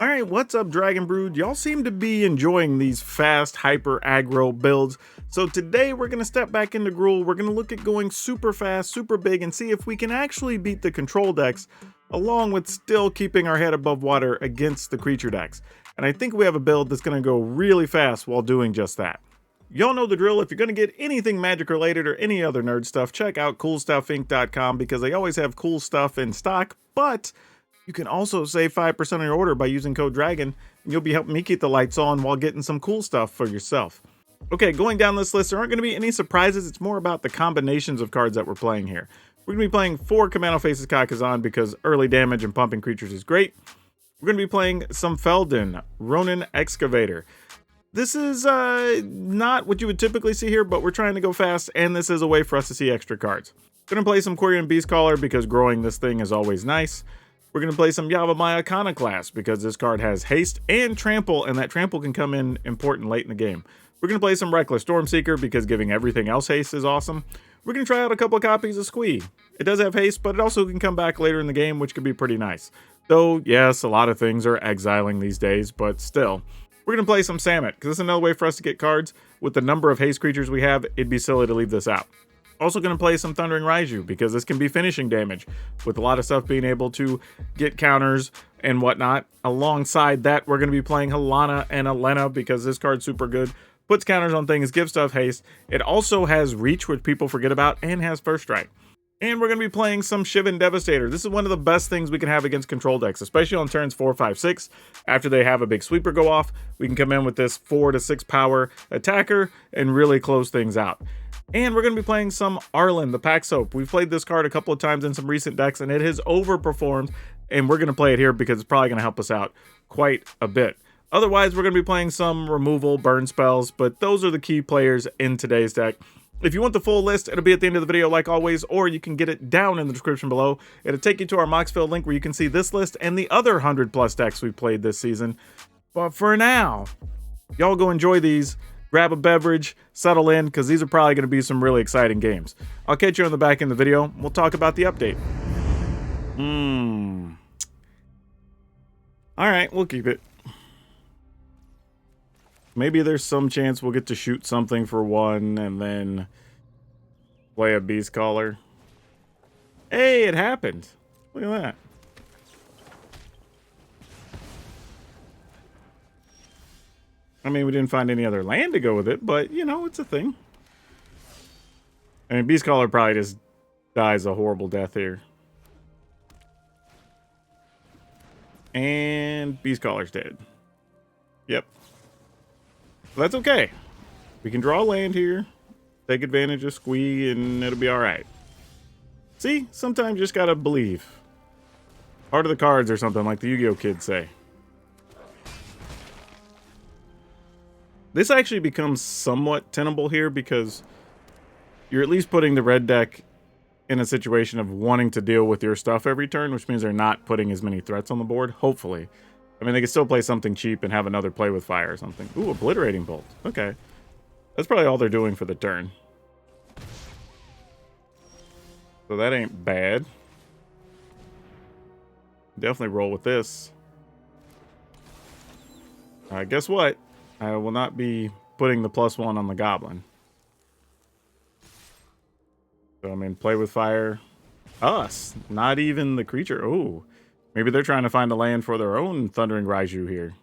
Alright, what's up Dragon Brood? Y'all seem to be enjoying these fast hyper aggro builds. So today we're going to step back into Gruul. We're going to look at going super fast, super big, and see if we can actually beat the control decks, along with still keeping our head above water against the creature decks. And I think we have a build that's going to go really fast while doing just that. Y'all know the drill. If you're going to get anything magic related or any other nerd stuff, check out coolstuffinc.com because they always have cool stuff in stock, but you can also save 5% on your order by using code DRAGON, and you'll be helping me keep the lights on while getting some cool stuff for yourself. Okay, going down this list, there aren't going to be any surprises. It's more about the combinations of cards that we're playing here. We're going to be playing 4 Commando Faces Kakazan because early damage and pumping creatures is great. We're going to be playing some Feldon, Ronin Excavator. This is not what you would typically see here, but we're trying to go fast, and this is a way for us to see extra cards. We're going to play some Quirion Beastcaller because growing this thing is always nice. We're going to play some Yavimaya Iconoclast because this card has haste and trample, and that trample can come in important late in the game. We're going to play some Reckless Stormseeker because giving everything else haste is awesome. We're going to try out a couple of copies of Squee. It does have haste, but it also can come back later in the game, which could be pretty nice. Though, yes, a lot of things are exiling these days, but still. We're going to play some Samut because this is another way for us to get cards. With the number of haste creatures we have, it'd be silly to leave this out. Also going to play some Thundering Raiju because this can be finishing damage with a lot of stuff being able to get counters and whatnot. Alongside that, we're going to be playing Halana and Elena because this card's super good. Puts counters on things, gives stuff haste. It also has reach, which people forget about, and has first strike. And we're going to be playing some Shivan Devastator. This is one of the best things we can have against control decks, especially on turns 4, 5, 6. After they have a big sweeper go off, we can come in with this 4 to 6 power attacker and really close things out. And we're going to be playing some Arlen, the Pack Soap. We've played this card a couple of times in some recent decks, and it has overperformed, and we're going to play it here because it's probably going to help us out quite a bit. Otherwise, we're going to be playing some removal, burn spells, but those are the key players in today's deck. If you want the full list, it'll be at the end of the video like always, or you can get it down in the description below. It'll take you to our Moxfield link where you can see this list and the other 100+ decks we've played this season. But for now, y'all go enjoy these. Grab a beverage, settle in, because these are probably going to be some really exciting games. I'll catch you on the back end of the video. We'll talk about the update. Alright, we'll keep it. Maybe there's some chance we'll get to shoot something for 1 and then play a Beast Caller. Hey, it happened. Look at that. I mean, we didn't find any other land to go with it, but, you know, it's a thing. I mean, Beastcaller probably just dies a horrible death here. And Beastcaller's dead. Yep. But that's okay. We can draw land here, take advantage of Squee, and it'll be alright. See? Sometimes you just gotta believe. Heart of the cards or something, like the Yu-Gi-Oh! Kids say. This actually becomes somewhat tenable here because you're at least putting the red deck in a situation of wanting to deal with your stuff every turn, which means they're not putting as many threats on the board, hopefully. I mean, they can still play something cheap and have another play with fire or something. Ooh, Obliterating Bolt. Okay. That's probably all they're doing for the turn. So that ain't bad. Definitely roll with this. Guess what? I will not be putting the +1 on the Goblin. So, I mean, play with fire. Us. Not even the creature. Oh. Maybe they're trying to find a land for their own Thundering Raiju here.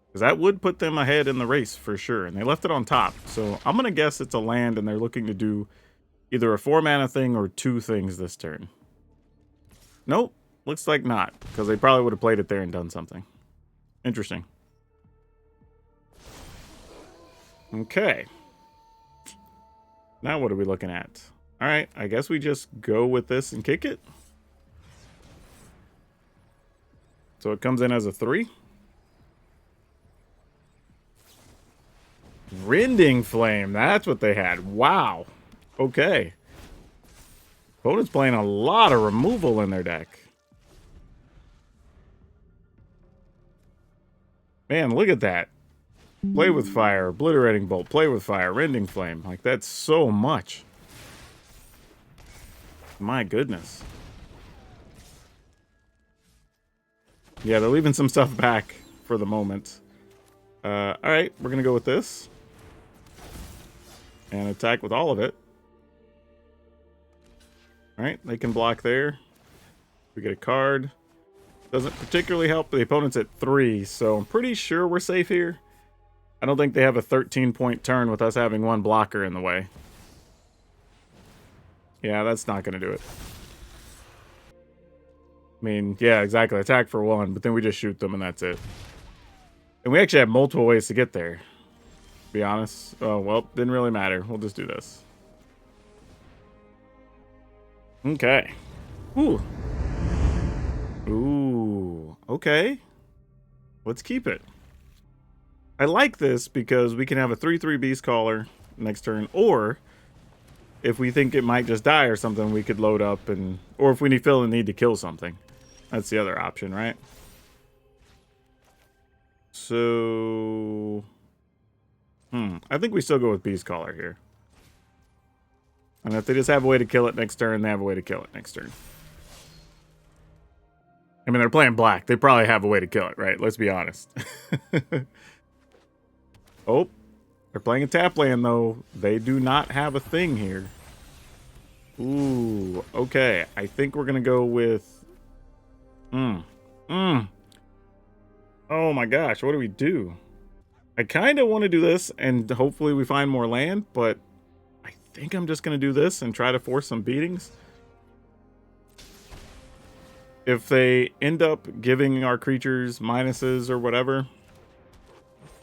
Because that would put them ahead in the race for sure. And they left it on top. So, I'm going to guess it's a land and they're looking to do either a 4-mana thing or 2 things this turn. Nope. Looks like not. Because they probably would have played it there and done something. Interesting. Okay. Now what are we looking at? Alright, I guess we just go with this and kick it. So it comes in as a 3. Rending Flame, that's what they had. Wow. Okay. Opponent's playing a lot of removal in their deck. Man, look at that. Play with fire, Obliterating Bolt, play with fire, Rending Flame. Like, that's so much. My goodness. Yeah, they're leaving some stuff back for the moment. Alright, we're going to go with this. And attack with all of it. Alright, they can block there. We get a card. Doesn't particularly help the opponents at 3, so I'm pretty sure we're safe here. I don't think they have a 13-point turn with us having one blocker in the way. Yeah, that's not going to do it. I mean, yeah, exactly. Attack for 1, but then we just shoot them and that's it. And we actually have multiple ways to get there, to be honest. Oh, well, didn't really matter. We'll just do this. Okay. Ooh. Ooh. Okay. Let's keep it. I like this because we can have a 3/3 Beast Caller next turn, or if we think it might just die or something, we could load up and... Or if we feel the need to kill something. That's the other option, right? So... I think we still go with Beast Caller here. And if they just have a way to kill it next turn, they have a way to kill it next turn. I mean, they're playing black. They probably have a way to kill it, right? Let's be honest. Oh, they're playing a tap land, though. They do not have a thing here. Ooh, okay. I think we're going to go with... Oh my gosh, what do we do? I kind of want to do this, and hopefully we find more land, but I think I'm just going to do this and try to force some beatings. If they end up giving our creatures minuses or whatever,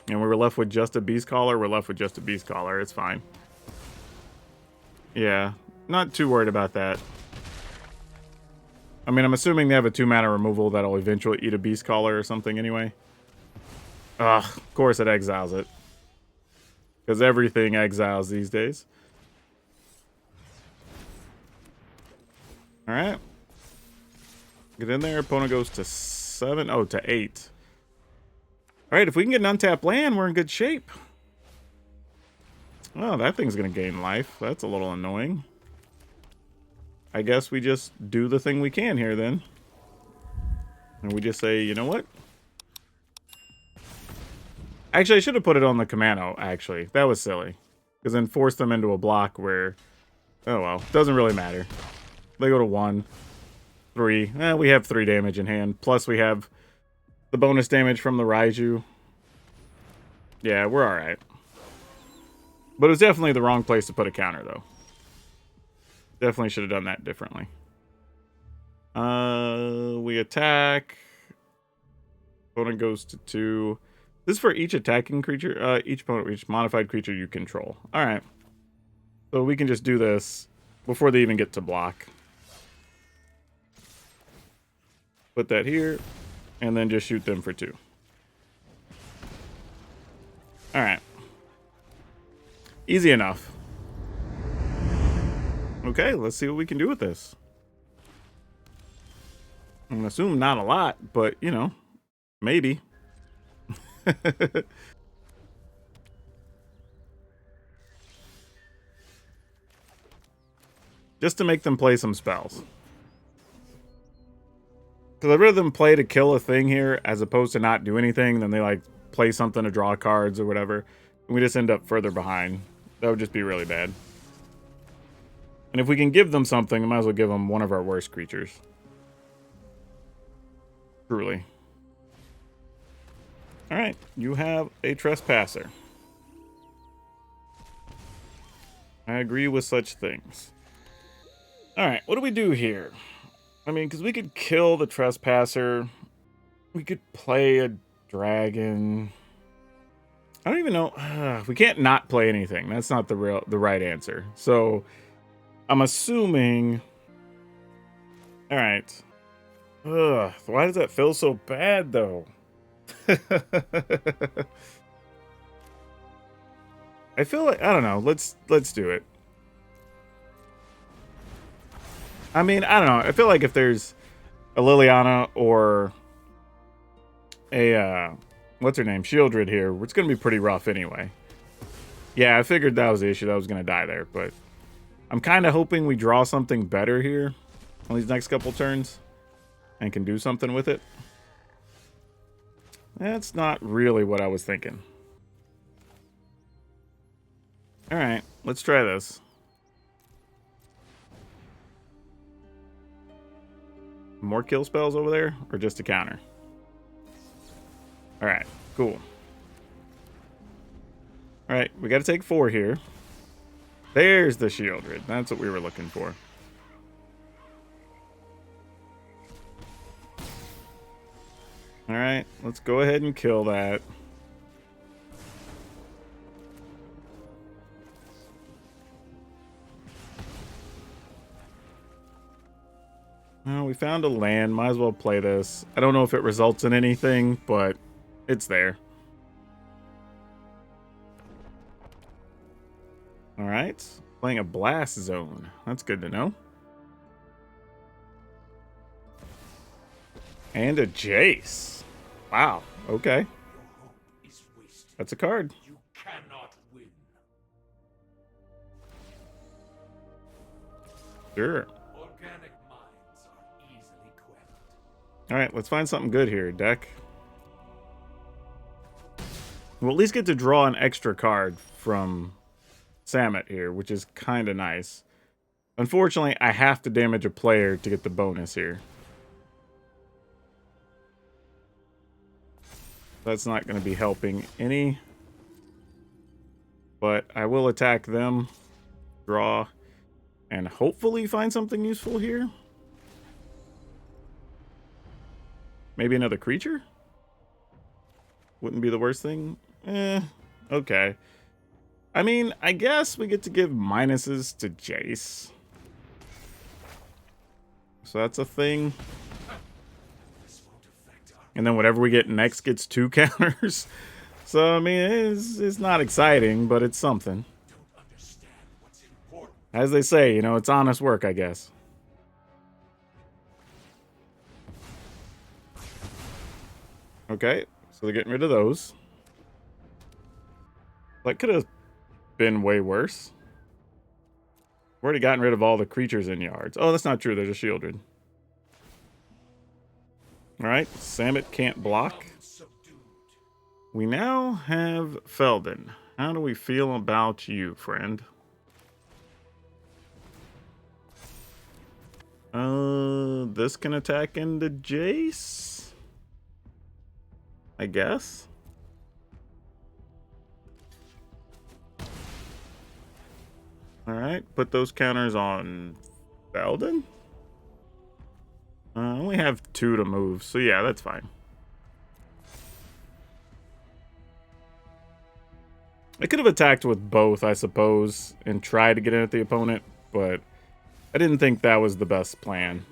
and we were left with just a Beast Caller, we're left with just a Beast Caller. It's fine. Yeah, not too worried about that. I mean, I'm assuming they have a 2-mana removal that'll eventually eat a Beast Caller or something anyway. Ugh, of course it exiles it. Because everything exiles these days. Alright. Get in there. Opponent goes to 7. Oh, to 8. Alright, if we can get an untapped land, we're in good shape. Oh, that thing's going to gain life. That's a little annoying. I guess we just do the thing we can here then. And we just say, you know what? Actually, I should have put it on the Commando, actually. That was silly. Because then force them into a block where... Oh, well. Doesn't really matter. They go to 1. 3. We have 3 damage in hand. Plus we have the bonus damage from the Raiju. Yeah, we're alright. But it was definitely the wrong place to put a counter, though. Definitely should have done that differently. We attack. Opponent goes to 2. This is for each attacking creature, each modified creature you control. Alright. So we can just do this before they even get to block. Put that here, and then just shoot them for 2. Alright. Easy enough. Okay, let's see what we can do with this. I'm gonna assume not a lot, but, you know, maybe. Just to make them play some spells. Because I'd rather them play to kill a thing here as opposed to not do anything than they like play something to draw cards or whatever. And we just end up further behind. That would just be really bad. And if we can give them something, we might as well give them one of our worst creatures. Truly. Alright, you have a Trespasser. I agree with such things. Alright, what do we do here? I mean, because we could kill the Trespasser. We could play a dragon. I don't even know. We can't not play anything. That's not the right answer. So, I'm assuming... Alright. Why does that feel so bad, though? I feel like... I don't know. Let's do it. I mean, I don't know. I feel like if there's a Liliana or a, what's her name? Shieldred here, it's going to be pretty rough anyway. Yeah, I figured that was the issue. That was going to die there, but I'm kind of hoping we draw something better here on these next couple turns and can do something with it. That's not really what I was thinking. Alright, let's try this. More kill spells over there, or just a counter? Alright, cool. Alright, we gotta take 4 here. There's the Shieldred. That's what we were looking for. Alright, let's go ahead and kill that. Well, we found a land. Might as well play this. I don't know if it results in anything, but it's there. Alright, playing a Blast Zone. That's good to know. And a Jace. Wow, okay. That's a card. You cannot win. Sure. Organic minds are easily quelled. Alright, let's find something good here, deck. We'll at least get to draw an extra card from Samet here, which is kind of nice. Unfortunately, I have to damage a player to get the bonus here. That's not going to be helping any. But I will attack them, draw, and hopefully find something useful here. Maybe another creature? Wouldn't be the worst thing. Okay. I mean, I guess we get to give minuses to Jace. So that's a thing. And then whatever we get next gets 2 counters. So, I mean, it's not exciting, but it's something. As they say, you know, it's honest work, I guess. Okay, so they're getting rid of those. That could have been way worse. We've already gotten rid of all the creatures in yards. Oh, that's not true. There's a Shieldred. Alright, Samet can't block. We now have Felden. How do we feel about you, friend? This can attack into Jace? I guess. Alright, put those counters on Felden? I only have 2 to move, so yeah, that's fine. I could have attacked with both, I suppose, and tried to get in at the opponent, but I didn't think that was the best plan.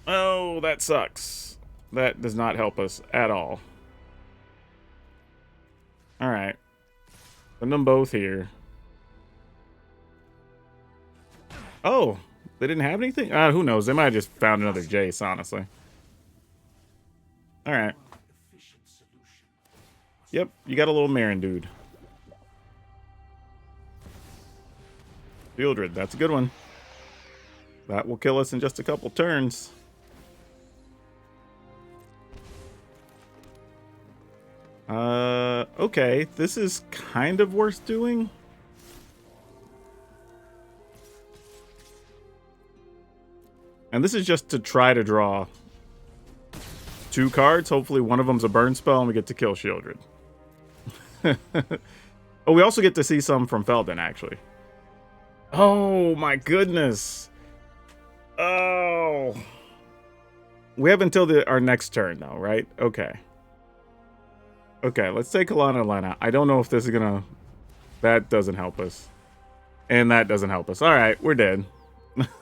Oh, that sucks. That does not help us at all. Alright. Put them both here. Oh, they didn't have anything? Who knows? They might have just found another Jace, honestly. Alright. Yep, you got a little Marin dude. Shieldred, that's a good one. That will kill us in just a couple turns. Okay, this is kind of worth doing. And this is just to try to draw 2 cards. Hopefully one of them's a burn spell and we get to kill Shieldred. Oh, we also get to see some from Felden, actually. Oh, my goodness. Oh. We have until our next turn, though, right? Okay. Okay, let's take Alana Lena. I don't know if this is gonna... That doesn't help us. And that doesn't help us. Alright, we're dead.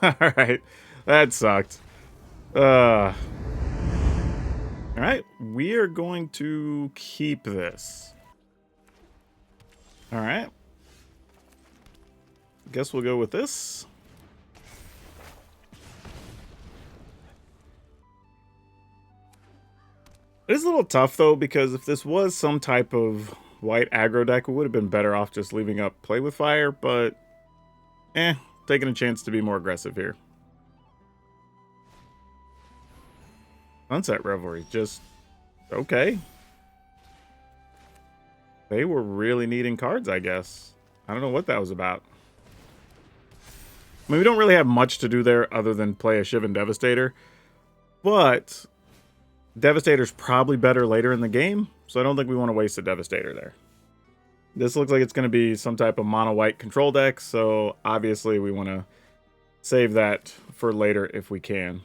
Alright, that sucked. Alright, we are going to keep this. Alright. Guess we'll go with this. It is a little tough, though, because if this was some type of white aggro deck, we would have been better off just leaving up Play with Fire, but taking a chance to be more aggressive here. Sunset Revelry, just okay. They were really needing cards, I guess. I don't know what that was about. I mean, we don't really have much to do there other than play a Shivan Devastator. But Devastator's probably better later in the game, so I don't think we want to waste a Devastator there. This looks like it's going to be some type of mono-white control deck, so obviously we want to save that for later if we can.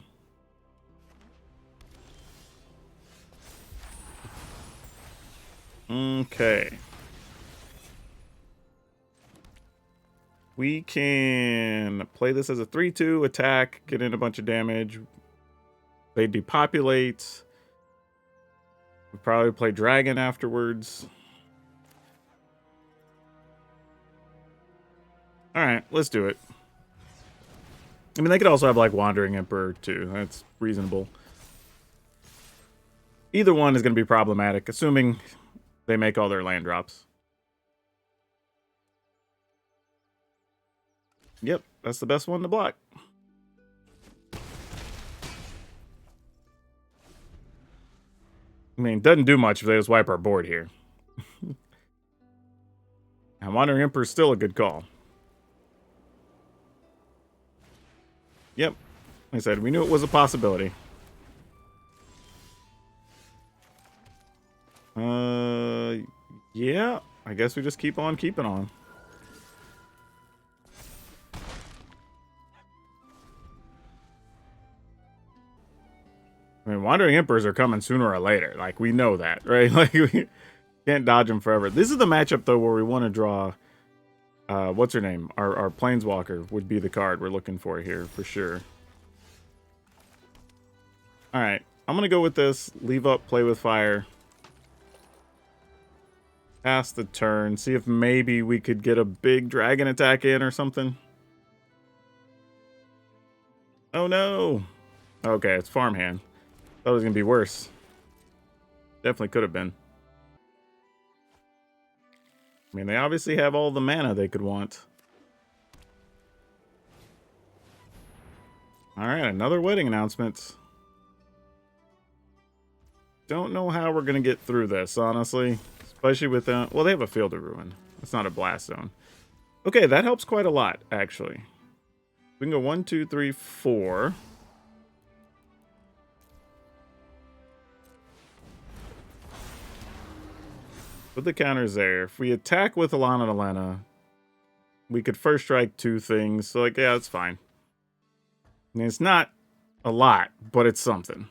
Okay. We can play this as a 3-2 attack, get in a bunch of damage. They depopulate. We probably play Dragon afterwards. Alright, let's do it. I mean, they could also have, like, Wandering Emperor, too. That's reasonable. Either one is going to be problematic, assuming they make all their land drops. Yep, that's the best one to block. I mean, it doesn't do much if they just wipe our board here. And Wandering Emperor is still a good call. Yep, like I said, we knew it was a possibility. Yeah, I guess we just keep on keeping on. I mean, Wandering Emperors are coming sooner or later. Like, we know that, right? Like, we can't dodge them forever. This is the matchup, though, where we want to draw... what's her name? Our Planeswalker would be the card we're looking for here, for sure. Alright, I'm going to go with this. Leave up, play with fire. Pass the turn. See if maybe we could get a big dragon attack in or something. Oh, no. Okay, it's farmhand. Thought it was going to be worse. Definitely could have been. I mean, they obviously have all the mana they could want. Alright, another wedding announcement. Don't know how we're going to get through this, honestly. Especially with... well, they have a Field of Ruin. It's not a blast zone. Okay, that helps quite a lot, actually. We can go 1, 2, 3, 4. Put the counters there. If we attack with Alana and Elena, we could first strike 2 things. So, like, yeah, that's fine. I mean, it's not a lot, but it's something.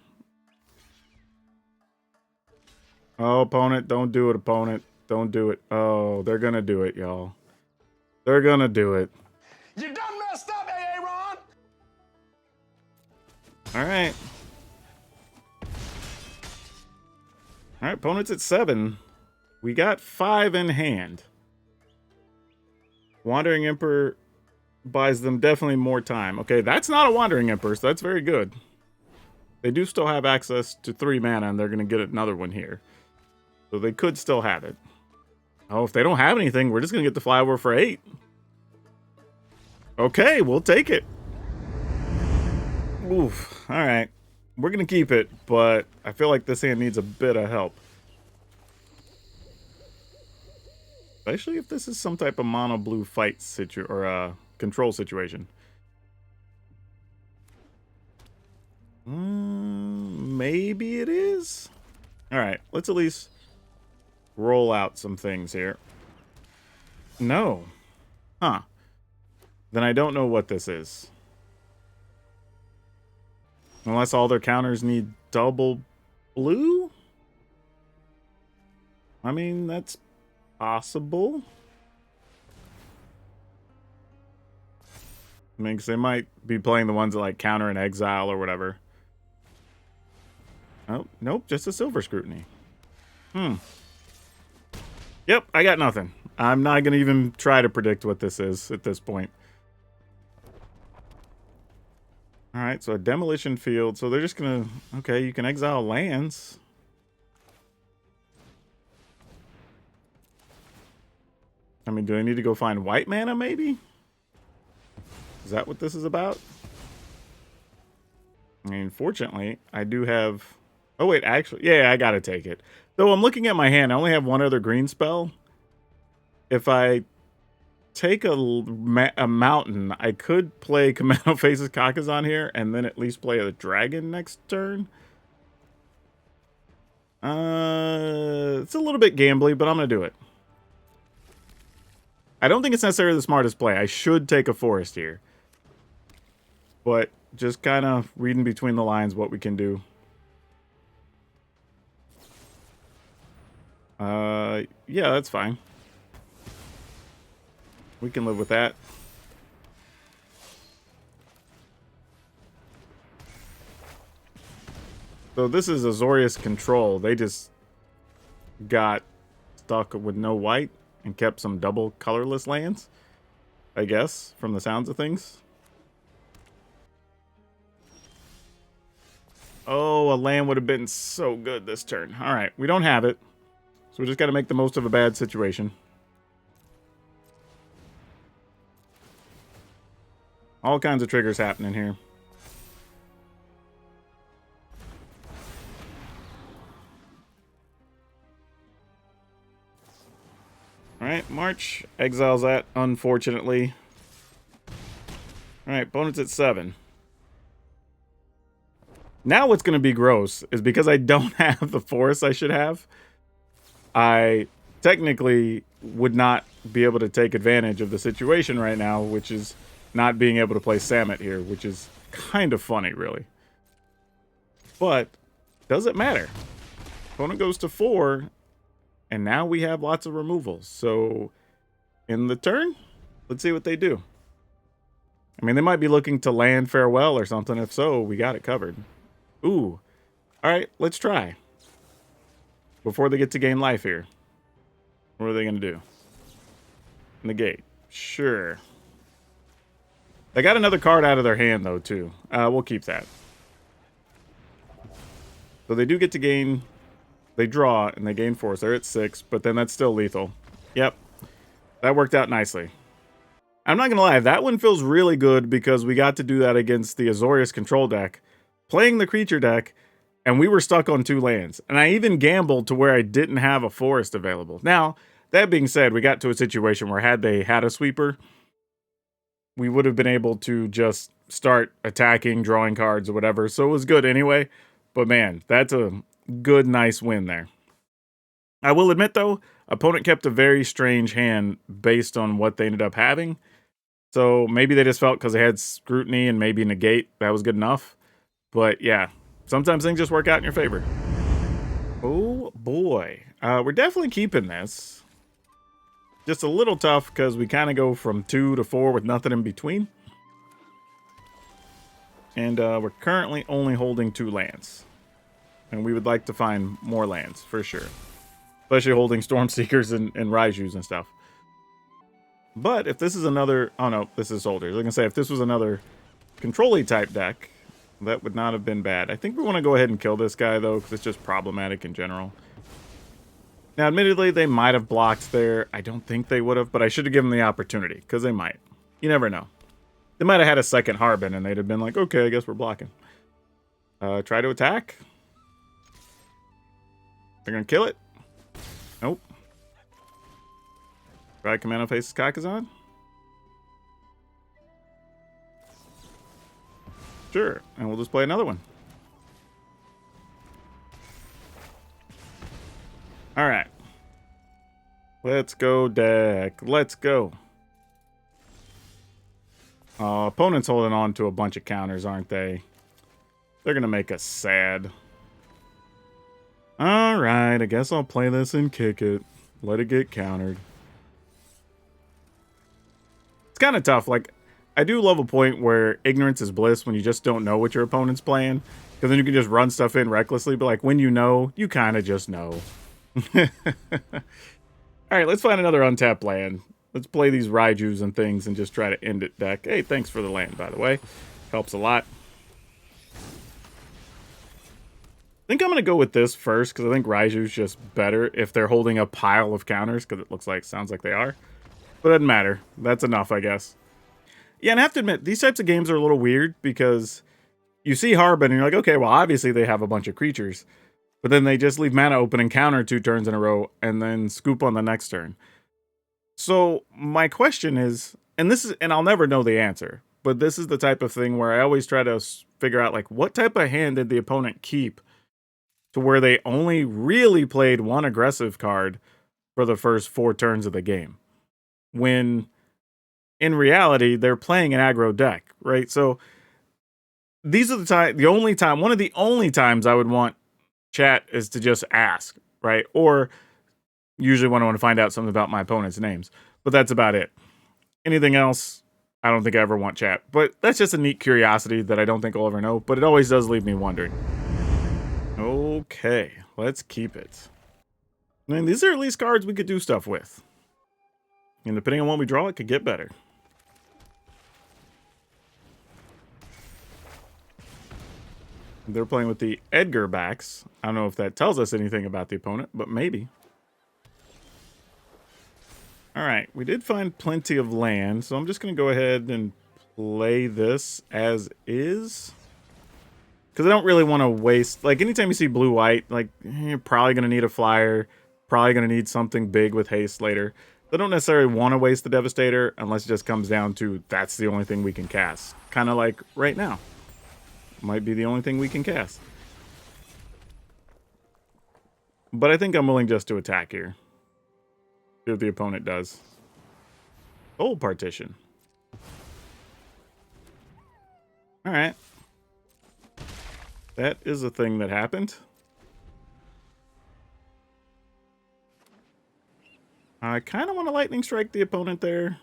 Oh, opponent, don't do it, opponent. Don't do it. Oh, they're gonna do it, y'all. They're gonna do it. You done messed up, Aaron! Alright. Alright, opponent's at 7. We got 5 in hand. Wandering Emperor buys them definitely more time. Okay, that's not a Wandering Emperor, so that's very good. They do still have access to 3 mana, and they're going to get another one here. So they could still have it. Oh, if they don't have anything, we're just going to get the flyover for 8. Okay, we'll take it. Oof, alright. We're going to keep it, but I feel like this hand needs a bit of help. Especially if this is some type of mono blue fight control situation. Maybe it is. All right, let's at least roll out some things here. No. Huh. Then I don't know what this is. Unless all their counters need double blue? I mean, that's possible. I mean, 'cause they might be playing the ones that like counter and exile or whatever. Oh, nope, just a silver scrutiny. Yep, I got nothing. I'm not going to even try to predict what this is at this point. Alright, so a demolition field. So they're just going to... Okay, you can exile lands. I mean, do I need to go find white mana, maybe? Is that what this is about? I mean, fortunately, I do have Oh, wait, actually, yeah, I gotta take it. Though I'm looking at my hand, I only have one other green spell. If I take a mountain, I could play Commando Faces Kakazan here, and then at least play a dragon next turn. It's a little bit gambly, but I'm gonna do it. I don't think it's necessarily the smartest play. I should take a forest here. But just kind of reading between the lines what we can do. Yeah, that's fine. We can live with that. So this is Azorius Control. They just got stuck with no white and kept some double colorless lands, I guess, from the sounds of things. Oh, a land would have been so good this turn. All right, we don't have it. So we just got to make the most of a bad situation. All kinds of triggers happening here. Alright, March. Exiles that, unfortunately. Alright, opponent's at 7. Now what's going to be gross is because I don't have the forest I should have, I technically would not be able to take advantage of the situation right now, which is not being able to play Samet here, which is kind of funny, really. But, doesn't matter. Opponent goes to 4, and now we have lots of removals. So, in the turn, let's see what they do. I mean, they might be looking to land Farewell or something. If so, we got it covered. Ooh. Alright, let's try. Before they get to gain life here. What are they going to do? Negate. Sure. They got another card out of their hand, though, too. We'll keep that. So they do get to gain... They draw, and they gain force. They're at 6, but then that's still lethal. Yep. That worked out nicely. I'm not going to lie. That one feels really good because we got to do that against the Azorius Control deck. Playing the creature deck, and we were stuck on 2 lands. And I even gambled to where I didn't have a forest available. Now, that being said, we got to a situation where had they had a sweeper, we would have been able to just start attacking, drawing cards or whatever. So it was good anyway. But man, that's a good, nice win there. I will admit, though, opponent kept a very strange hand based on what they ended up having. So maybe they just felt because they had scrutiny and maybe negate, that was good enough. But yeah, sometimes things just work out in your favor. Oh boy. We're definitely keeping this. Just a little tough because we kind of go from 2 to 4 with nothing in between. And we're currently only holding 2 lands. And we would like to find more lands, for sure. Especially holding Stormseekers and Raijus and stuff. But if this is another... Oh no, this is Soldiers. I was going to say, if this was another control-y type deck, that would not have been bad. I think we want to go ahead and kill this guy, though, because it's just problematic in general. Now, admittedly, they might have blocked there. I don't think they would have, but I should have given them the opportunity, because they might. You never know. They might have had a second Harbin, and they'd have been like, okay, I guess we're blocking. Try to attack. They're going to kill it. Nope. Try Commando Faces Kakazan. Sure. And we'll just play another one. Alright. Let's go, deck. Let's go. Opponent's holding on to a bunch of counters, aren't they? They're going to make us sad. Alright, I guess I'll play this and kick it. Let it get countered. It's kind of tough. Like, I do love a point where ignorance is bliss when you just don't know what your opponent's playing. Because then you can just run stuff in recklessly. But, like, when you know, you kind of just know. Alright, let's find another untapped land. Let's play these Raijus and things and just try to end it, deck. Hey, thanks for the land, by the way. Helps a lot. I think I'm going to go with this first, because I think Raiju's just better if they're holding a pile of counters, because it sounds like they are. But it doesn't matter. That's enough, I guess. Yeah, and I have to admit, these types of games are a little weird, because you see Harbin, and you're like, okay, well, obviously they have a bunch of creatures. But then they just leave mana open and counter 2 turns in a row and then scoop on the next turn. So my question is, and I'll never know the answer, but this is the type of thing where I always try to figure out, like, what type of hand did the opponent keep to where they only really played one aggressive card for the first 4 turns of the game, when in reality they're playing an aggro deck, right? So these are one of the only times I would want chat is to just ask, right? Or usually when I want to find out something about my opponent's names, but that's about it. Anything else, I don't think I ever want chat, but that's just a neat curiosity that I don't think I'll ever know, but it always does leave me wondering. Okay, let's keep it. I mean, these are at least cards we could do stuff with. And depending on what we draw, it could get better. They're playing with the Edgar backs. I don't know if that tells us anything about the opponent, but maybe. Alright, we did find plenty of land, so I'm just going to go ahead and play this as is. Because I don't really want to waste, like, anytime you see blue-white, like, you're probably going to need a flyer, probably going to need something big with haste later. I don't necessarily want to waste the Devastator unless it just comes down to that's the only thing we can cast. Kind of like right now. Might be the only thing we can cast. But I think I'm willing just to attack here. See what the opponent does. Old partition. Alright. That is a thing that happened. I kind of want to lightning strike the opponent there.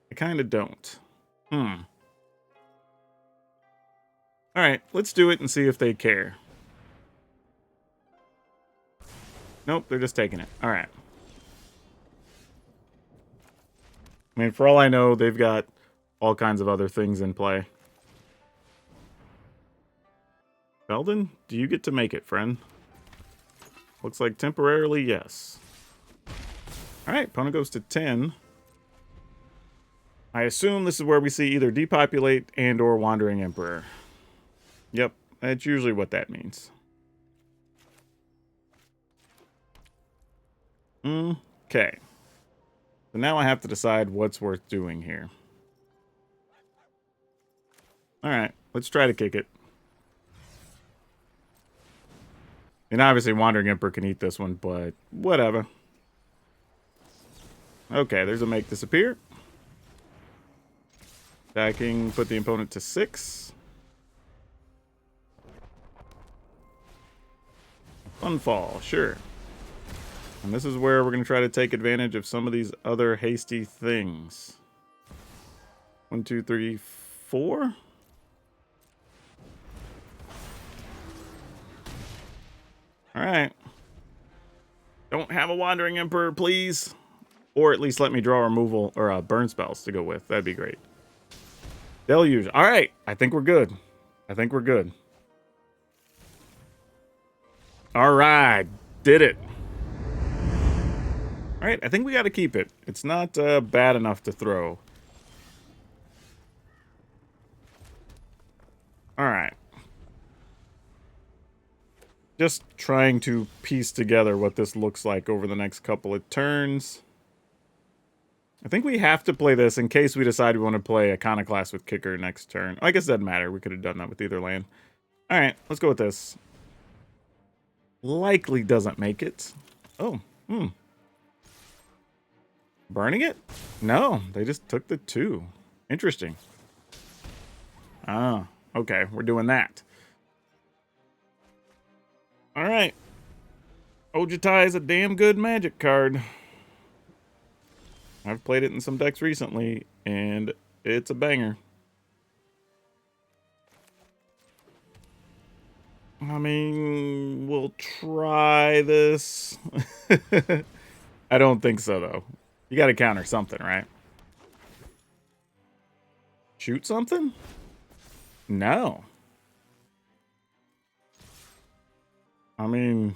I kind of don't. Alright, let's do it and see if they care. Nope, they're just taking it. Alright. I mean, for all I know, they've got all kinds of other things in play. Belden, do you get to make it, friend? Looks like temporarily, yes. Alright, opponent goes to 10. I assume this is where we see either Depopulate and or Wandering Emperor. Yep, that's usually what that means. Okay. So now I have to decide what's worth doing here. Alright, let's try to kick it. And obviously Wandering Emperor can eat this one, but whatever. Okay, there's a make disappear. Attacking, put the opponent to 6. Funfall, sure. And this is where we're going to try to take advantage of some of these other hasty things. 1, 2, 3, 4. Alright. Don't have a Wandering Emperor, please. Or at least let me draw removal or burn spells to go with. That'd be great. Deluge. Alright. I think we're good. I think we're good. Alright. Did it. Alright. I think we got to keep it. It's not bad enough to throw. Alright. Just trying to piece together what this looks like over the next couple of turns. I think we have to play this in case we decide we want to play Iconoclast with Kicker next turn. I guess it doesn't matter. We could have done that with either land. Alright, let's go with this. Likely doesn't make it. Oh, Burning it? No, they just took the 2. Interesting. Ah, okay, we're doing that. Alright. Ojitai is a damn good Magic card. I've played it in some decks recently, and it's a banger. I mean, we'll try this. I don't think so, though. You gotta counter something, right? Shoot something? No. I mean,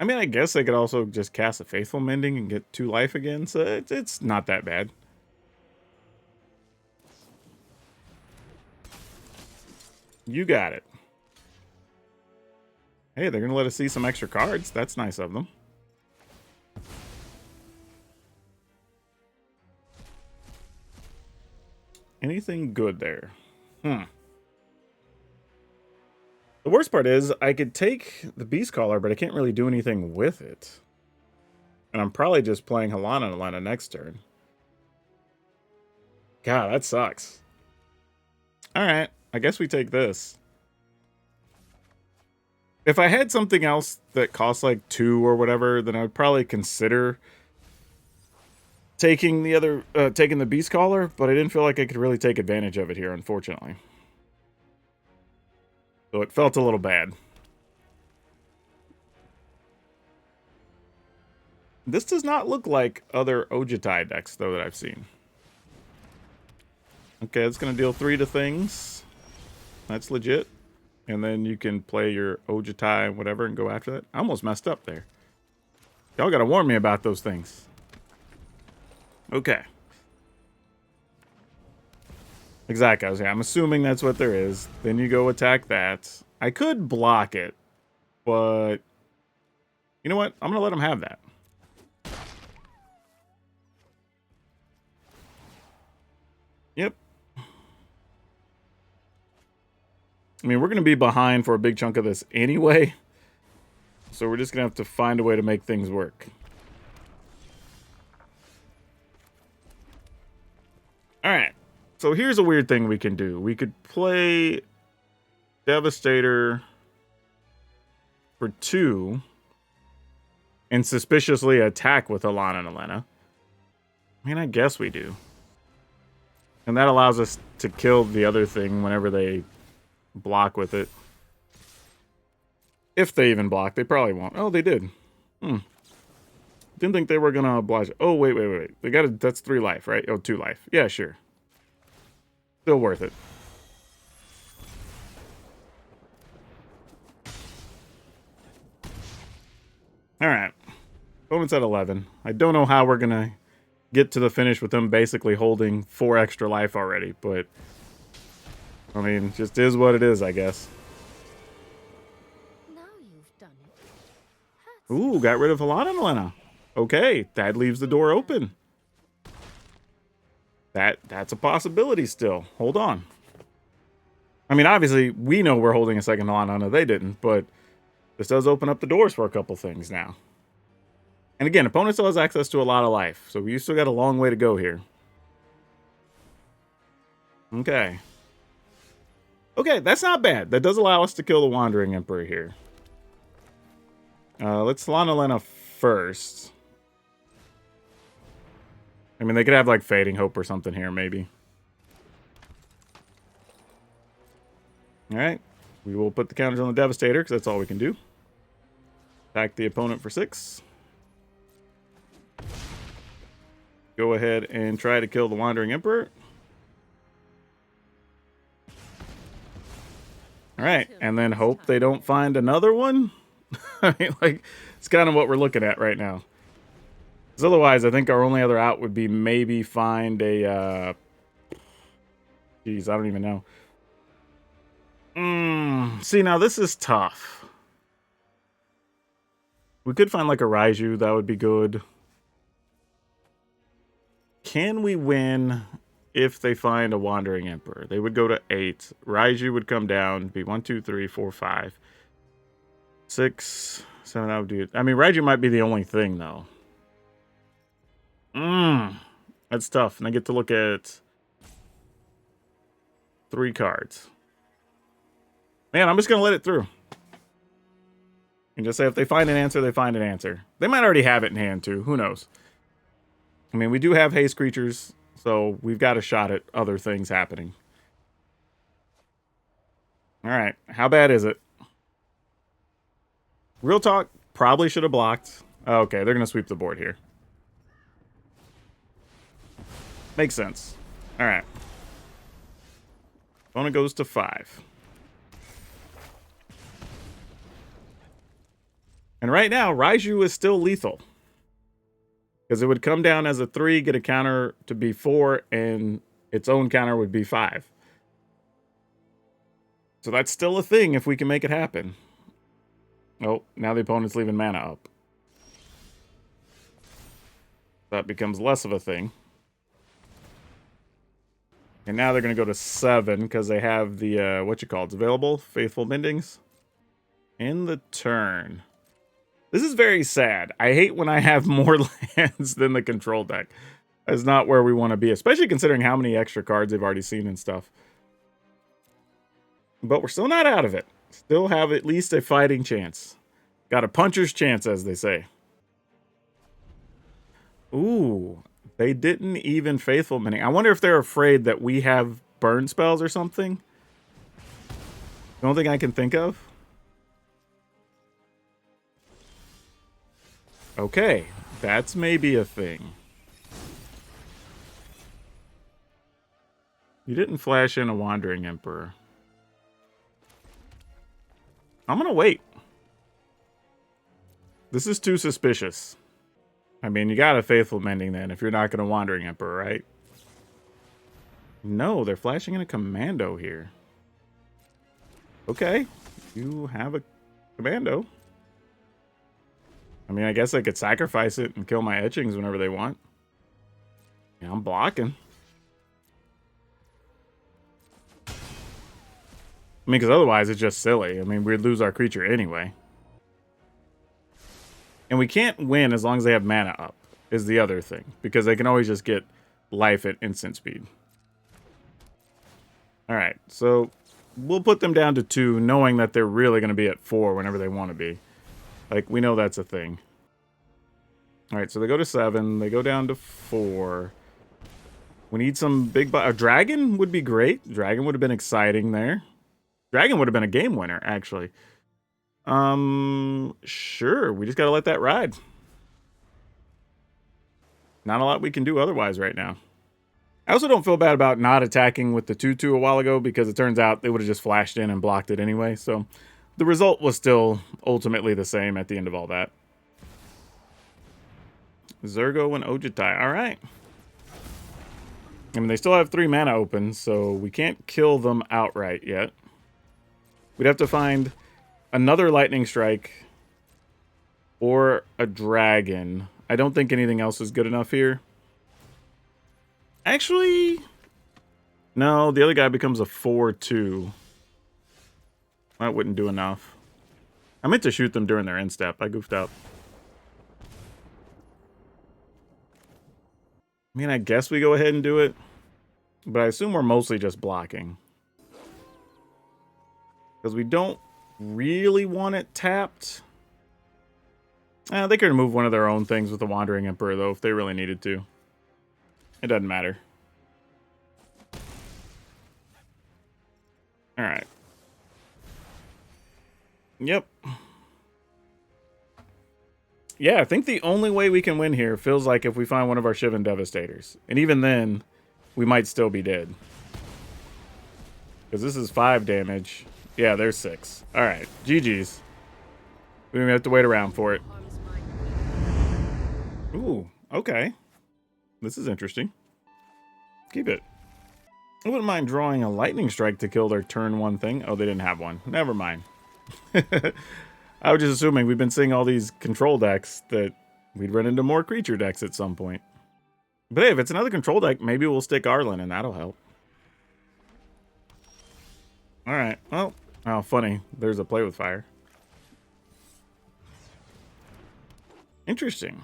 I guess they could also just cast a Faithful Mending and get 2 life again, so it's not that bad. You got it. Hey, they're going to let us see some extra cards. That's nice of them. Anything good there? The worst part is I could take the Beast Caller, but I can't really do anything with it. And I'm probably just playing Halana next turn. God, that sucks. Alright, I guess we take this. If I had something else that costs like 2 or whatever, then I would probably consider taking the other, taking the Beast Caller, but I didn't feel like I could really take advantage of it here, unfortunately. So it felt a little bad. This does not look like other Ojutai decks, though, that I've seen. Okay, it's going to deal 3 to things. That's legit. And then you can play your Ojutai and whatever and go after that. I almost messed up there. Y'all got to warn me about those things. Okay. Exactly. I'm assuming that's what there is. Then you go attack that. I could block it, but you know what? I'm going to let him have that. Yep. I mean, we're going to be behind for a big chunk of this anyway. So we're just going to have to find a way to make things work. Alright. So here's a weird thing we can do. We could play Devastator for 2 and suspiciously attack with Alana and Elena. I mean, I guess we do. And that allows us to kill the other thing whenever they block with it. If they even block, they probably won't. Oh, they did. Didn't think they were gonna oblige. Oh, wait. They got it. That's 3 life, right? Oh, 2 life. Yeah, sure. Still worth it. All right. Opponent's at 11. I don't know how we're gonna get to the finish with them basically holding 4 extra life already, but I mean, just is what it is, I guess. Now you've done it. Ooh, got rid of Halana and Elena. Okay, that leaves the door open. That's a possibility still. Hold on. I mean, obviously, we know we're holding a second Halana. They didn't, but this does open up the doors for a couple things now. And again, opponent still has access to a lot of life, so we still got a long way to go here. Okay. Okay, that's not bad. That does allow us to kill the Wandering Emperor here. Let's Lana Lena first. I mean, they could have, like, Fading Hope or something here, maybe. Alright. We will put the counters on the Devastator, because that's all we can do. Attack the opponent for 6. Go ahead and try to kill the Wandering Emperor. Alright, and then hope they don't find another one? I mean, like, it's kind of what we're looking at right now. Because otherwise, I think our only other out would be maybe find a, Geez, I don't even know. See, now this is tough. We could find, like, a Raiju. That would be good. Can we win if they find a Wandering Emperor? They would go to 8. Raiju would come down. Be 1, 2, 3, 4, 5. 6, 7, that would do it. I mean, Raiju might be the only thing, though. That's tough. And I get to look at 3 cards. Man, I'm just going to let it through. And just say if they find an answer, they find an answer. They might already have it in hand, too. Who knows? I mean, we do have haste creatures, so we've got a shot at other things happening. Alright, how bad is it? Real talk, probably should have blocked. Okay, they're going to sweep the board here. Makes sense. Alright. Opponent goes to 5. And right now, Raiju is still lethal. Because it would come down as a 3, get a counter to be 4, and its own counter would be 5. So that's still a thing if we can make it happen. Oh, now the opponent's leaving mana up. That becomes less of a thing. And now they're going to go to 7 because they have the, what you call it, available? Faithful Mendings. In the turn. This is very sad. I hate when I have more lands than the control deck. That's not where we want to be, especially considering how many extra cards they've already seen and stuff. But we're still not out of it. Still have at least a fighting chance. Got a puncher's chance, as they say. Ooh, they didn't even Faithful Mending. I wonder if they're afraid that we have burn spells or something. The only thing I can think of. Okay, that's maybe a thing. You didn't flash in a Wandering Emperor. I'm gonna wait. This is too suspicious. I mean, you got a Faithful Mending then if you're not gonna Wandering Emperor, right? No, they're flashing in a Commando here. Okay, you have a Commando. I mean, I guess I could sacrifice it and kill my etchings whenever they want. Yeah, I'm blocking. I mean, because otherwise it's just silly. I mean, we'd lose our creature anyway. And we can't win as long as they have mana up, is the other thing. Because they can always just get life at instant speed. Alright, so we'll put them down to 2, knowing that they're really going to be at 4 whenever they want to be. Like, we know that's a thing. Alright, so they go to 7. They go down to 4. We need some big... A dragon would be great. Dragon would have been exciting there. Dragon would have been a game winner, actually. Sure. We just gotta let that ride. Not a lot we can do otherwise right now. I also don't feel bad about not attacking with the 2/2 a while ago, because it turns out they would have just flashed in and blocked it anyway, so... The result was still ultimately the same at the end of all that. Zergo and Ojitai. Alright. I mean, they still have 3 mana open, so we can't kill them outright yet. We'd have to find another Lightning Strike or a Dragon. I don't think anything else is good enough here. Actually, no, the other guy becomes a 4/2. That wouldn't do enough. I meant to shoot them during their end step. I goofed up. I mean, I guess we go ahead and do it. But I assume we're mostly just blocking. Because we don't really want it tapped. They could remove one of their own things with the Wandering Emperor, though, if they really needed to. It doesn't matter. Alright. Yep. Yeah, I think the only way we can win here feels like if we find one of our Shivan Devastators. And even then, we might still be dead. Because this is 5 damage. Yeah, there's 6. Alright, GG's. We don't even have to wait around for it. Ooh, okay. This is interesting. Keep it. I wouldn't mind drawing a Lightning Strike to kill their turn 1 thing. Oh, they didn't have one. Never mind. I was just assuming we've been seeing all these control decks that we'd run into more creature decks at some point. But hey, if it's another control deck, maybe we'll stick Arlen and that'll help. Alright, well, oh, funny. There's a Play with Fire. Interesting.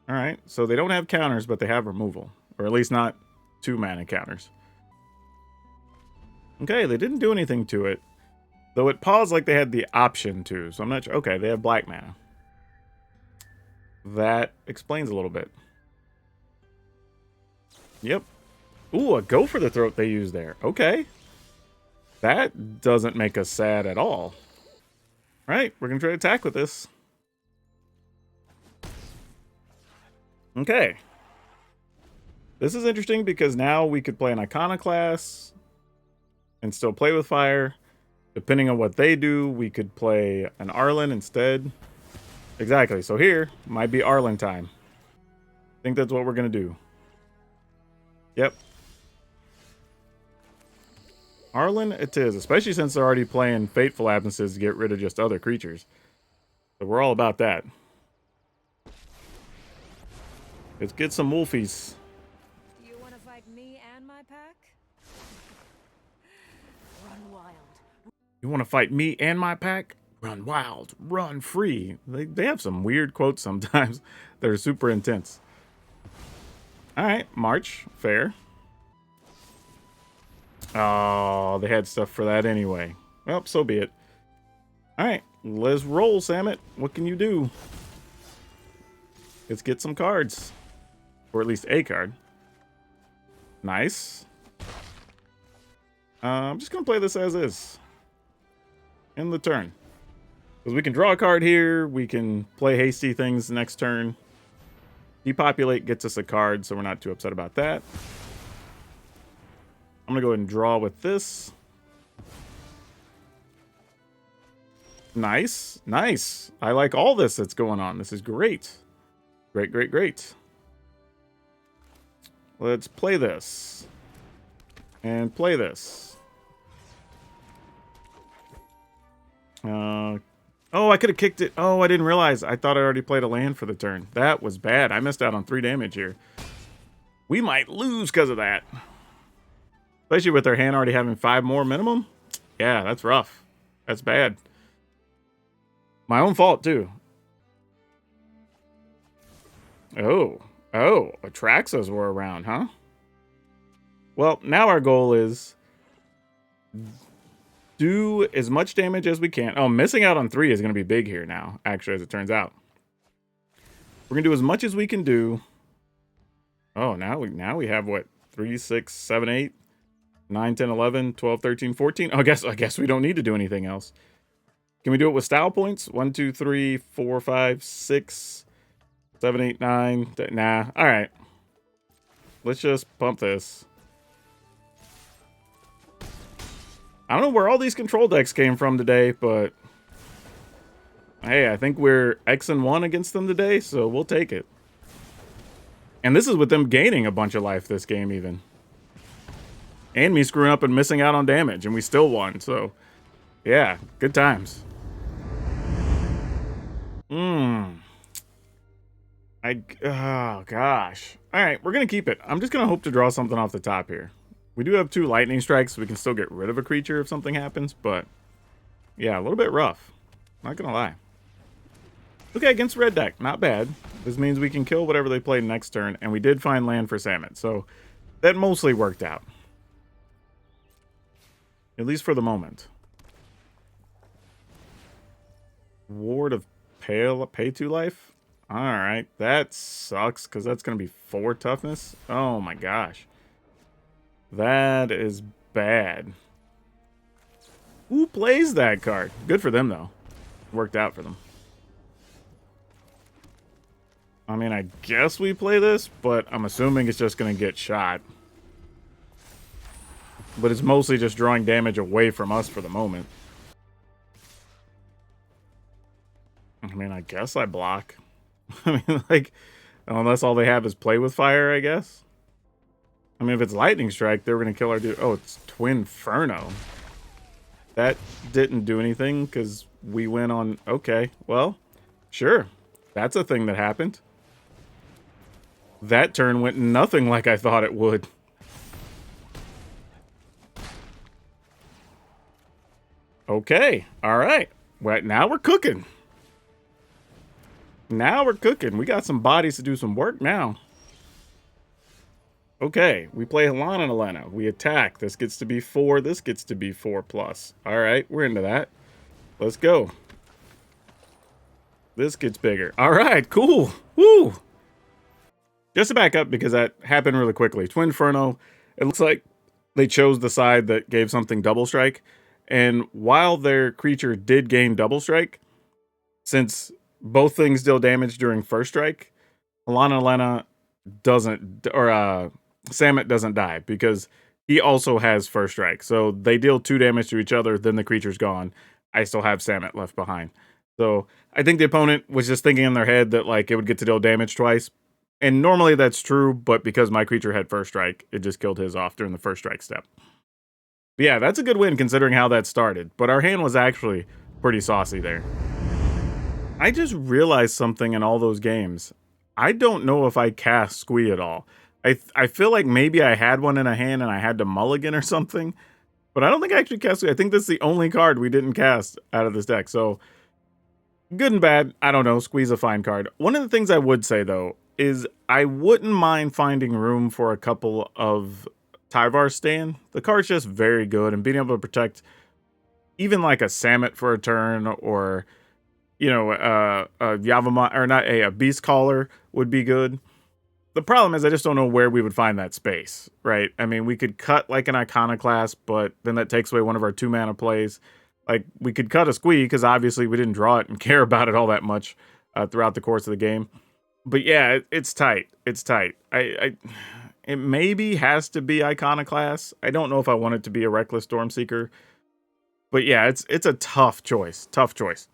Alright, so they don't have counters, but they have removal. Or at least not 2 mana counters. Okay, they didn't do anything to it. Though it paused like they had the option to, so I'm not sure. Okay, they have black mana. That explains a little bit. Yep. Ooh, a Go for the Throat they used there. Okay. That doesn't make us sad at all. Alright, we're going to try to attack with this. Okay. This is interesting because now we could play an Iconoclast and still play with fire. Depending on what they do, we could play an Arlen instead. Exactly. So here might be Arlen time. I think that's what we're going to do. Yep. Arlen it is, especially since they're already playing Fateful Absences to get rid of just other creatures. So we're all about that. Let's get some wolfies. You want to fight me and my pack? Run wild. You want to fight me and my pack? Run wild, run free. They have some weird quotes sometimes. They're super intense. All right, March, fair. Oh, they had stuff for that anyway. Well, so be it. All right, let's roll, Samet. What can you do? Let's get some cards. Or at least a card. Nice. I'm just going to play this as is. In the turn. Because we can draw a card here. We can play hasty things next turn. Depopulate gets us a card, so we're not too upset about that. I'm going to go ahead and draw with this. Nice. Nice. I like all this that's going on. This is great. Great, great, great. Let's play this. And play this. Oh, I could have kicked it. Oh, I didn't realize. I thought I already played a land for the turn. That was bad. I missed out on 3 damage here. We might lose because of that. Especially with their hand already having 5 more minimum. Yeah, that's rough. That's bad. My own fault, too. Oh. Oh, Atraxos were around, huh? Well, now our goal is do as much damage as we can. Oh, missing out on 3 is going to be big here now, actually, as it turns out. We're going to do as much as we can do. Oh, now we have, what, 3, 6, 7, 8, 9, 10, 11, 12, 13, 14? Oh, I guess we don't need to do anything else. Can we do it with style points? 1, 2, 3, 4, 5, 6, 7, 8, 9. Nah, all right. Let's just pump this. I don't know where all these control decks came from today, but hey, I think we're X and 1 against them today, so we'll take it. And this is with them gaining a bunch of life this game even. And me screwing up and missing out on damage, and we still won, so yeah, good times. Oh gosh. All right, we're gonna keep it. I'm just gonna hope to draw something off the top here. We do have 2 lightning strikes, so we can still get rid of a creature if something happens, but yeah, a little bit rough. Not gonna lie. Okay, against red deck, not bad. This means we can kill whatever they play next turn, and we did find land for Samet, so that mostly worked out. At least for the moment. Ward of pay 2 life? Alright, that sucks, because that's going to be 4 toughness. Oh my gosh. That is bad. Who plays that card? Good for them, though. Worked out for them. I mean, I guess we play this, but I'm assuming it's just going to get shot. But it's mostly just drawing damage away from us for the moment. I mean, I guess I block. I mean, like, unless all they have is play with fire, I guess. I mean, if it's lightning strike, they're going to kill our dude. Oh, it's Twin Inferno. That didn't do anything because we went on. Okay, well, sure. That's a thing that happened. That turn went nothing like I thought it would. Okay, all right. Well, now we're cooking. Now we're cooking. We got some bodies to do some work now. Okay, we play Helena and Helena. We attack. This gets to be 4. This gets to be 4+. All right, we're into that. Let's go. This gets bigger. All right, cool. Woo! Just to back up, because that happened really quickly. Twin Inferno, it looks like they chose the side that gave something double strike. And while their creature did gain double strike, since both things deal damage during first strike, Helena doesn't, or Samet doesn't die because he also has first strike. So they deal 2 damage to each other, then the creature's gone. I still have Samet left behind. So I think the opponent was just thinking in their head that like it would get to deal damage twice. And normally that's true, but because my creature had first strike, it just killed his off during the first strike step. But yeah, that's a good win considering how that started. But our hand was actually pretty saucy there. I just realized something in all those games. I don't know if I cast Squee at all. I feel like maybe I had one in a hand and I had to mulligan or something, but I don't think I actually cast Squee. I think this is the only card we didn't cast out of this deck. So good and bad, I don't know. Squee's a fine card. One of the things I would say though is I wouldn't mind finding room for a couple of Tyvar Stan. The card's just very good, and being able to protect even like a Samet for a turn, or you know, a Yavimaya, or not a Beast Caller would be good. The problem is I just don't know where we would find that space, right? I mean, we could cut like an Iconoclast, but then that takes away one of our 2-mana plays. Like, we could cut a Squee, because obviously we didn't draw it and care about it all that much throughout the course of the game. But yeah, it's tight. It's tight. It maybe has to be Iconoclast. I don't know if I want it to be a Reckless Stormseeker. But yeah, it's a tough choice. Tough choice.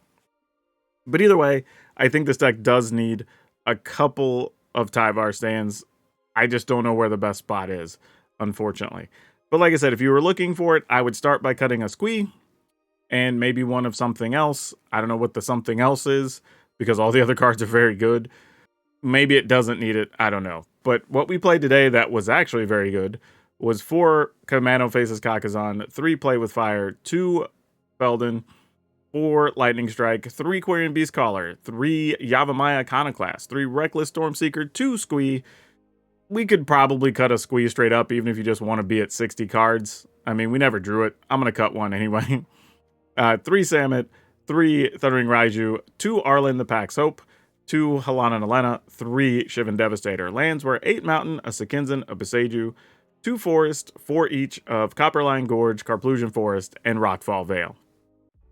But either way, I think this deck does need a couple of Tyvar Stands. I just don't know where the best spot is, unfortunately. But like I said, if you were looking for it, I would start by cutting a Squee and maybe one of something else. I don't know what the something else is, because all the other cards are very good. Maybe it doesn't need it. I don't know. But what we played today that was actually very good was 4 Commando Faces Kakazan, 3 Play with Fire, 2 Feldon, 4 Lightning Strike, 3 Quarian Beast Caller, 3 Yavimaya Iconoclast, 3 Reckless Stormseeker, 2 Squee. We could probably cut a Squee straight up, even if you just want to be at 60 cards. I mean, we never drew it. I'm going to cut one anyway. 3 Samet, 3 Thundering Raiju, 2 Arlen the Pack's Hope, 2 Halana Nalena, 3 Shivan Devastator. Lands were 8 Mountain, a Sekinzan, a Beseju, 2 Forest, 4 each of Copperline Gorge, Carplusian Forest, and Rockfall Vale.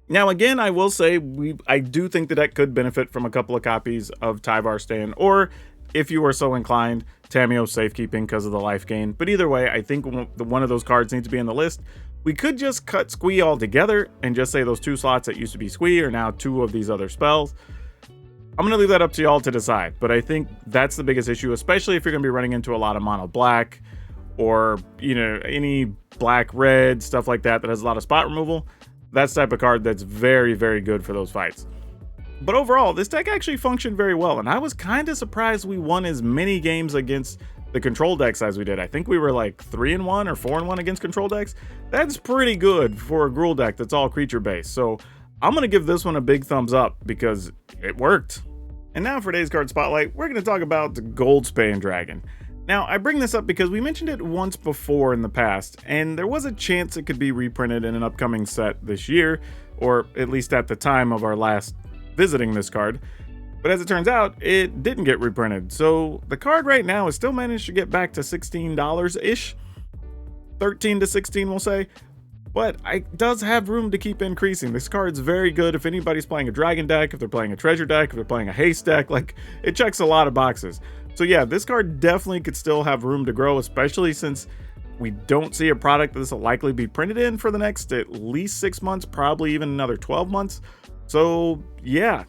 Now again, I will say I do think the deck could benefit from a couple of copies of Tyvar Stan, or if you are so inclined, Tamiyo Safekeeping because of the life gain. But either way, I think one of those cards needs to be in the list. We could just cut Squee altogether and just say those 2 slots that used to be Squee are now 2 of these other spells. I'm going to leave that up to y'all to decide, but I think that's the biggest issue, especially if you're going to be running into a lot of mono black, or, you know, any black-red, stuff like that has a lot of spot removal. That's the type of card that's very, very good for those fights. But overall, this deck actually functioned very well, and I was kind of surprised we won as many games against the control decks as we did. I think we were like 3-1 or 4-1 against control decks. That's pretty good for a Gruul deck that's all creature-based. So I'm going to give this one a big thumbs up because it worked. And now for today's card spotlight, we're going to talk about the Goldspan Dragon. Now, I bring this up because we mentioned it once before in the past, and there was a chance it could be reprinted in an upcoming set this year, or at least at the time of our last visiting this card. But as it turns out, it didn't get reprinted. So the card right now has still managed to get back to $16-ish. 13 to 16, we'll say. But it does have room to keep increasing. This card's very good if anybody's playing a dragon deck, if they're playing a treasure deck, if they're playing a haste deck. Like, it checks a lot of boxes. So yeah, this card definitely could still have room to grow, especially since we don't see a product that this will likely be printed in for the next at least 6 months, probably even another 12 months. So yeah,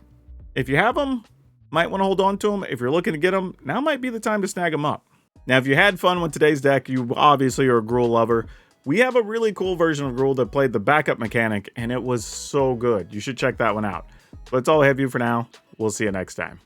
if you have them, might want to hold on to them. If you're looking to get them, now might be the time to snag them up. Now, if you had fun with today's deck, you obviously are a Gruul lover. We have a really cool version of Gruul that played the backup mechanic, and it was so good. You should check that one out. But that's all I have for you for now. We'll see you next time.